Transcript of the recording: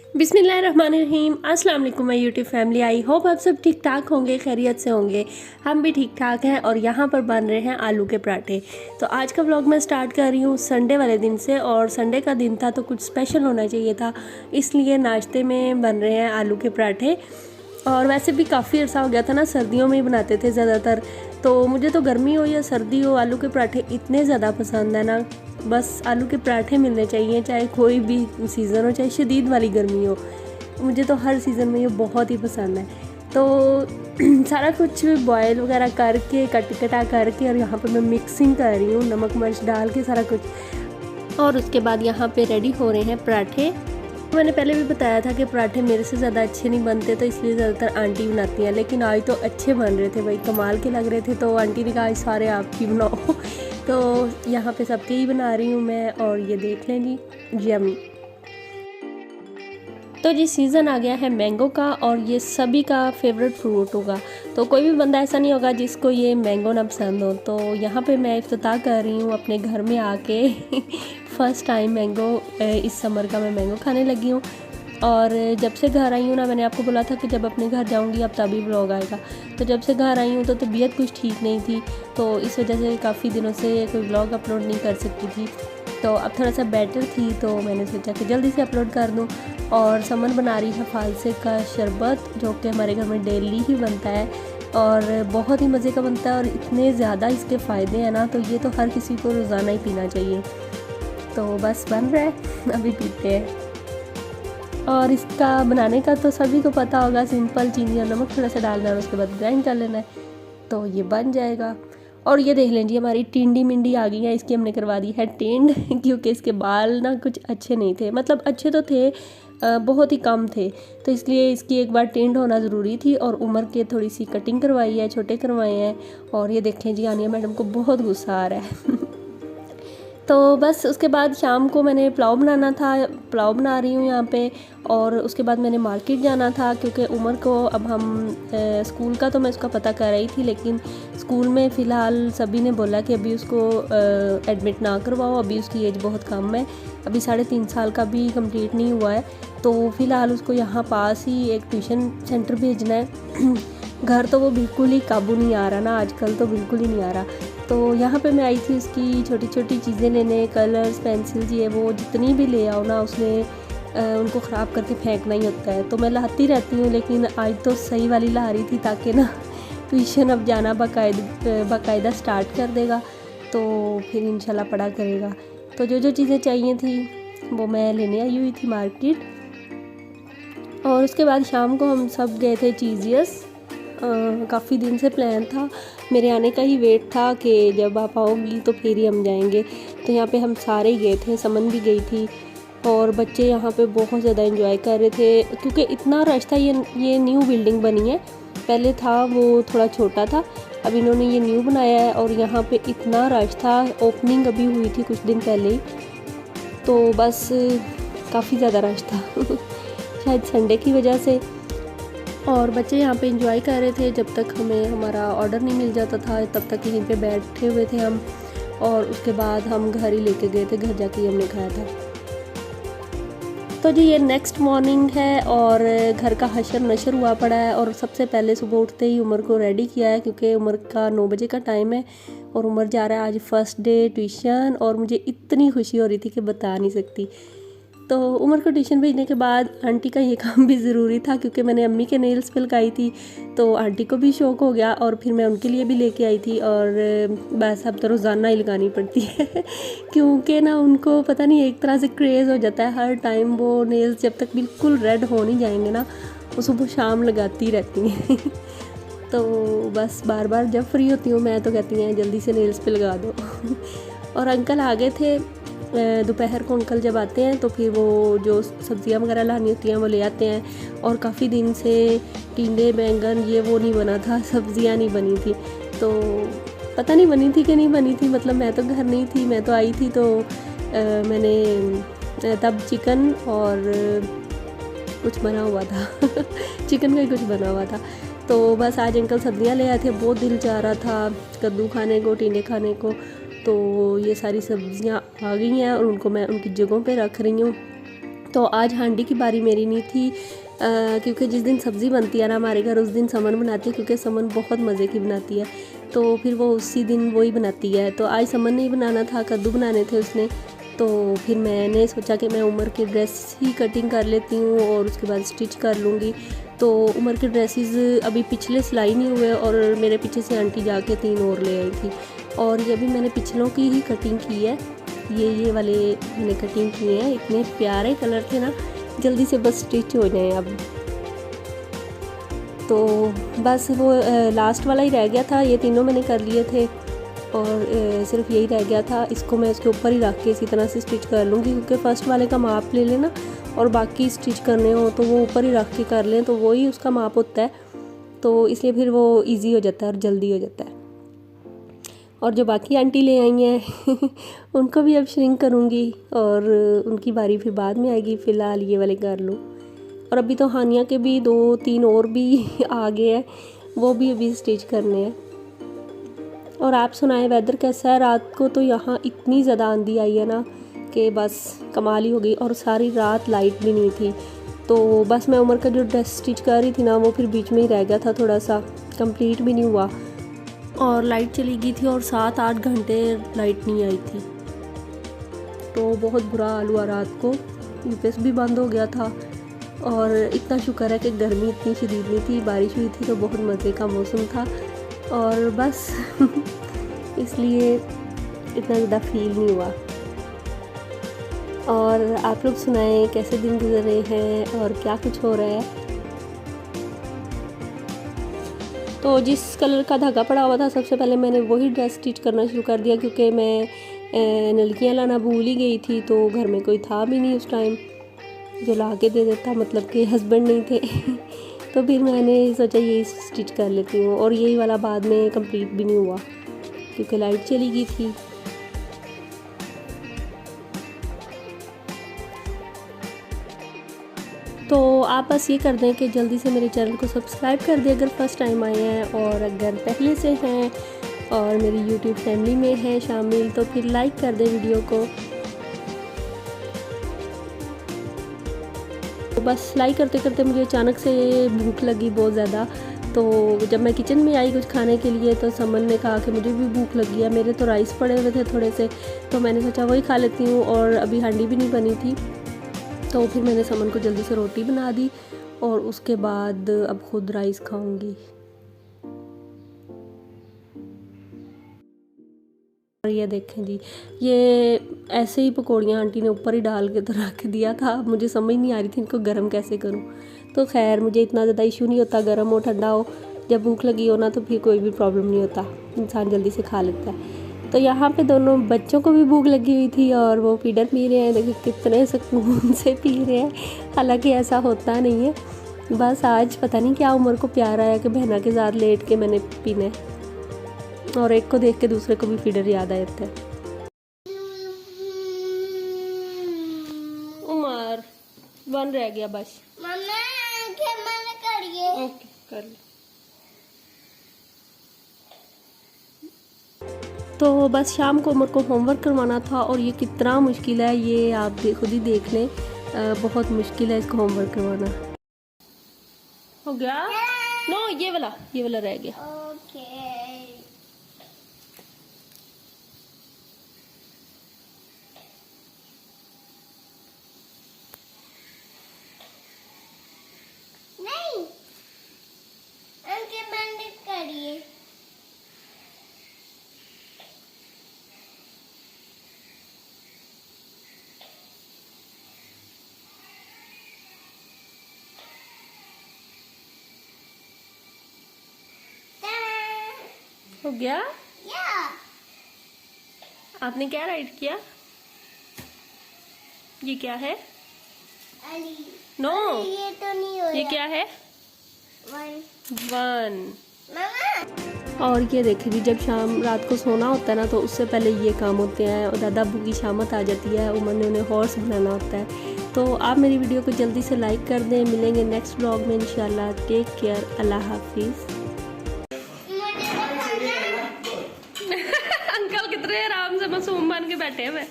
बिस्मिल्लाहिर्रहमानिर्रहीम। अस्सलाम वालेकुम my YouTube family. I hope आप सब ठीक ठाक होंगे, खैरियत से होंगे। हम भी ठीक ठाक हैं और यहाँ पर बन रहे हैं आलू के पराठे। तो आज का व्लॉग मैं स्टार्ट कर रही हूँ संडे वाले दिन से, और संडे का दिन था तो कुछ स्पेशल होना चाहिए था, इसलिए नाश्ते में बन रहे हैं आलू के पराठे। और वैसे भी काफ़ी अर्सा हो गया था ना, सर्दियों में ही बनाते थे ज़्यादातर। तो मुझे तो गर्मी हो या सर्दी हो, आलू के पराठे इतने ज़्यादा पसंद है ना। बस आलू के पराठे मिलने चाहिए, चाहे कोई भी सीज़न हो, चाहे शदीद वाली गर्मी हो। मुझे तो हर सीज़न में ये बहुत ही पसंद है। तो सारा कुछ बॉयल वगैरह करके कटा करके, और यहाँ पर मैं मिक्सिंग कर रही हूँ नमक मिर्च डाल के सारा कुछ। और उसके बाद यहाँ पे रेडी हो रहे हैं पराठे। मैंने पहले भी बताया था कि पराठे मेरे से ज़्यादा अच्छे नहीं बनते, तो इसलिए ज़्यादातर आंटी बनाती हैं। लेकिन आज तो अच्छे बन रहे थे भाई, कमाल के लग रहे थे। तो आंटी ने कहा आज सारे आप ही बनाओ। तो यहाँ पे सबके ही बना रही हूँ मैं। और ये देख लें जी, यम्मी। तो जी सीज़न आ गया है मैंगो का, और ये सभी का फेवरेट फ्रूट होगा। तो कोई भी बंदा ऐसा नहीं होगा जिसको ये मैंगो ना पसंद हो। तो यहाँ पे मैं इफ्तिताह कर रही हूँ अपने घर में आके। फ़र्स्ट टाइम मैंगो, इस समर का मैं मैंगो खाने लगी हूँ। और जब से घर आई हूँ ना, मैंने आपको बोला था कि जब अपने घर जाऊँगी अब तभी व्लॉग आएगा। तो जब से घर आई हूँ तो तबीयत कुछ ठीक नहीं थी, तो इस वजह से काफ़ी दिनों से कोई व्लॉग अपलोड नहीं कर सकती थी। तो अब थोड़ा सा बेटर थी, तो मैंने सोचा कि जल्दी से अपलोड कर दूँ। और समन बना रही है फालसे का शरबत, जो कि हमारे घर में डेली ही बनता है और बहुत ही मज़े का बनता है। और इतने ज़्यादा इसके फ़ायदे हैं ना, तो ये तो हर किसी को रोज़ाना ही पीना चाहिए। तो बस बन रहा है, अभी पीते हैं। और इसका बनाने का तो सभी को पता होगा, सिंपल चीनी और नमक थोड़ा सा डालना है, उसके बाद ग्राइंड कर लेना है, तो ये बन जाएगा। और ये देख लीजिए हमारी टिंडी मिंडी आ गई है, इसकी हमने करवा दी है टिंड। क्योंकि इसके बाल ना कुछ अच्छे नहीं थे, मतलब अच्छे तो थे, बहुत ही कम थे, तो इसलिए इसकी एक बार टिंड होना ज़रूरी थी। और उम्र के थोड़ी सी कटिंग करवाई है, छोटे करवाए हैं। और ये देखें जी, आनिया मैडम को बहुत गुस्सा आ रहा है। तो बस उसके बाद शाम को मैंने पुलाव बनाना था, पुलाव बना रही हूँ यहाँ पे। और उसके बाद मैंने मार्केट जाना था, क्योंकि उमर को अब हम स्कूल का तो मैं उसका पता कर रही थी, लेकिन स्कूल में फ़िलहाल सभी ने बोला कि अभी उसको एडमिट ना करवाओ, अभी उसकी एज बहुत कम है, अभी 3.5 साल का भी कंप्लीट नहीं हुआ है। तो फ़िलहाल उसको यहाँ पास ही एक ट्यूशन सेंटर भेजना है। घर तो वो बिल्कुल ही काबू नहीं आ रहा ना, आजकल तो बिल्कुल ही नहीं आ रहा। तो यहाँ पे मैं आई थी उसकी छोटी छोटी चीज़ें लेने, कलर्स, पेंसिल, ये वो जितनी भी ले आओ ना, उसने उनको ख़राब करके फेंकना ही होता है। तो मैं लाती रहती हूँ, लेकिन आज तो सही वाली ला रही थी, ताकि ना ट्यूशन अब जाना बाकायदा स्टार्ट कर देगा, तो फिर इंशाल्लाह पढ़ा करेगा। तो जो जो चीज़ें चाहिए थी वो मैं लेने आई हुई थी मार्केट। और उसके बाद शाम को हम सब गए थे चीज़ियस। काफ़ी दिन से प्लान था, मेरे आने का ही वेट था कि जब आप आओगी तो फिर ही हम जाएंगे। तो यहाँ पे हम सारे ही गए थे, समन भी गई थी, और बच्चे यहाँ पे बहुत ज़्यादा एंजॉय कर रहे थे, क्योंकि इतना रश था। ये न्यू बिल्डिंग बनी है, पहले था वो थोड़ा छोटा था, अब इन्होंने ये न्यू बनाया है। और यहाँ पे इतना रश था, ओपनिंग अभी हुई थी कुछ दिन पहले ही, तो बस काफ़ी ज़्यादा रश था। शायद संडे की वजह से। और बच्चे यहाँ पे एंजॉय कर रहे थे, जब तक हमें हमारा ऑर्डर नहीं मिल जाता था तब तक यहीं पे बैठे हुए थे हम। और उसके बाद हम घर ही लेके गए थे, घर जाके हमने खाया था। तो जी ये नेक्स्ट मॉर्निंग है, और घर का हशर नशर हुआ पड़ा है। और सबसे पहले सुबह उठते ही उमर को रेडी किया है, क्योंकि उमर का 9 बजे का टाइम है, और उमर जा रहा है आज फर्स्ट डे ट्यूशन। और मुझे इतनी खुशी हो रही थी कि बता नहीं सकती। तो उमर को ट्यूशन भेजने के बाद आंटी का ये काम भी ज़रूरी था, क्योंकि मैंने अम्मी के नेल्स पे लगाई थी, तो आंटी को भी शौक़ हो गया, और फिर मैं उनके लिए भी लेके आई थी। और बस अब तो रोज़ाना ही लगानी पड़ती है। क्योंकि ना उनको पता नहीं, एक तरह से क्रेज़ हो जाता है हर टाइम। वो नेल्स जब तक बिल्कुल रेड हो नहीं जाएंगे ना, वो सुबह शाम लगाती रहती हैं। तो बस बार बार जब फ्री होती हूँ मैं, तो कहती हैं जल्दी से नेल्स पे लगा दो। और अंकल आ गए थे दोपहर को। अंकल जब आते हैं तो फिर वो जो सब्ज़ियाँ वगैरह लानी होती हैं वो ले आते हैं। और काफ़ी दिन से टिंडे, बैंगन, ये वो नहीं बना था, सब्ज़ियाँ नहीं बनी थी। तो पता नहीं बनी थी कि नहीं बनी थी, मतलब मैं तो घर नहीं थी, मैं तो आई थी। तो मैंने तब चिकन और कुछ बना हुआ था। चिकन का ही कुछ बना हुआ था। तो बस आज अंकल सब्ज़ियाँ ले आए थे, बहुत दिल चाह रहा था कद्दू खाने को, टिंडे खाने को। तो ये सारी सब्ज़ियाँ आ गई हैं, और उनको मैं उनकी जगहों पे रख रही हूँ। तो आज हांडी की बारी मेरी नहीं थी, क्योंकि जिस दिन सब्ज़ी बनती है ना हमारे घर उस दिन समन बनाती है, क्योंकि समन बहुत मज़े की बनाती है, तो फिर वो उसी दिन वही बनाती है। तो आज समन नहीं बनाना था, कद्दू बनाने थे उसने। तो फिर मैंने सोचा कि मैं उमर की ड्रेस ही कटिंग कर लेती हूँ और उसके बाद स्टिच कर लूँगी। तो उमर के ड्रेसेस अभी पिछले सिलाई नहीं हुए और मेरे पीछे से आंटी जाके 3 और ले आई थी, और ये भी मैंने पिछलों की ही कटिंग की है। ये वाले मैंने कटिंग किए हैं, इतने प्यारे कलर थे ना, जल्दी से बस स्टिच हो जाए अब। तो बस वो लास्ट वाला ही रह गया था, ये तीनों मैंने कर लिए थे और सिर्फ यही रह गया था। इसको मैं इसके ऊपर ही रख के इसी तरह से स्टिच कर लूँगी, क्योंकि फ़र्स्ट वाले का माप ले लेना और बाकी स्टिच करने हो तो वो ऊपर ही रख के कर लें, तो वही उसका माप होता है, तो इसलिए फिर वो इजी हो जाता है और जल्दी हो जाता है। और जो बाकी आंटी ले आई हैं उनको भी अब श्रिंक करूँगी और उनकी बारी फिर बाद में आएगी। फ़िलहाल ये वाले कर लूँ। और अभी तो हानिया के भी 2-3 और भी आ गए हैं, वो भी अभी स्टिच करने हैं। और आप सुनाएं वेदर कैसा है? रात को तो यहाँ इतनी ज़्यादा आंधी आई है ना कि बस कमाल ही हो गई, और सारी रात लाइट भी नहीं थी। तो बस मैं उमर का जो ड्रेस स्टिच कर रही थी ना वो फिर बीच में ही रह गया था, थोड़ा सा कंप्लीट भी नहीं हुआ, और लाइट चली गई थी और 7-8 घंटे लाइट नहीं आई थी। तो बहुत बुरा हाल हुआ रात को, यूपीएस भी बंद हो गया था। और इतना शुक्र है कि गर्मी इतनी शदीद नहीं थी, बारिश हुई थी तो बहुत मज़े का मौसम था, और बस इसलिए इतना ज़्यादा फील नहीं हुआ। और आप लोग सुनाएं कैसे दिन गुजर रहे हैं और क्या कुछ हो रहा है। तो जिस कलर का धागा पड़ा हुआ था सबसे पहले मैंने वही ड्रेस स्टिच करना शुरू कर दिया, क्योंकि मैं नलकियाँ लाना भूल ही गई थी, तो घर में कोई था भी नहीं उस टाइम जो ला के दे देता, मतलब कि हस्बैंड नहीं थे तो फिर मैंने सोचा यही स्टिच कर लेती हूँ, और यही वाला बाद में कंप्लीट भी नहीं हुआ क्योंकि लाइट चली गई थी। तो आप बस ये कर दें कि जल्दी से मेरे चैनल को सब्सक्राइब कर दें अगर फर्स्ट टाइम आए हैं, और अगर पहले से हैं और मेरी यूट्यूब फैमिली में हैं शामिल तो फिर लाइक कर दें वीडियो को। तो बस लाइक करते करते मुझे अचानक से भूख लगी बहुत ज़्यादा। तो जब मैं किचन में आई कुछ खाने के लिए तो समन ने कहा कि मुझे भी भूख लगी है। मेरे तो राइस पड़े हुए थे थोड़े से, तो मैंने सोचा वही खा लेती हूँ, और अभी हांडी भी नहीं बनी थी, तो फिर मैंने समन को जल्दी से रोटी बना दी और उसके बाद अब खुद राइस खाऊंगी। और ये देखें जी, ये ऐसे ही पकौड़ियाँ आंटी ने ऊपर ही डाल के तो रख दिया था। मुझे समझ नहीं आ रही थी इनको गर्म कैसे करूँ। तो खैर मुझे इतना ज़्यादा इशू नहीं होता, गर्म हो ठंडा हो, जब भूख लगी हो ना तो फिर कोई भी प्रॉब्लम नहीं होता, इंसान जल्दी से खा लेता है। तो यहाँ पे दोनों बच्चों को भी भूख लगी हुई थी और वो फीडर पी रहे हैं, देखिए कितने सुकून से पी रहे हैं। हालांकि ऐसा होता नहीं है, बस आज पता नहीं क्या उमर को प्यार आया कि बहना के साथ लेट के मैंने पीना है, और एक को देख के दूसरे को भी फीडर याद आ जाता है। उमर 1 रह गया बस। मम्मा मैंने करिए। ओके कर लो। तो बस शाम को उमर को होमवर्क करवाना था, और ये कितना मुश्किल है ये आप खुद ही देख लें, बहुत मुश्किल है इसको होमवर्क करवाना। हो गया? नो ये वाला रह गया। ओके नहीं अंके बंद करिए। हो गया? या आपने क्या राइट किया? ये क्या है? अली नो ये तो नहीं हो ये रहा। क्या है? 1 मामा और ये देखिए जी, जब शाम रात को सोना होता है ना तो उससे पहले ये काम होते हैं, और दादा अब्बू की शामत आ जाती है, उमर ने उन्हें हॉर्स बनाना होता है। तो आप मेरी वीडियो को जल्दी से लाइक कर दें। मिलेंगे नेक्स्ट व्लॉग में इंशाल्लाह। टेक केयर, अल्लाह हाफिज़। अंकल कितने आराम से मासूम बन के बैठे हुए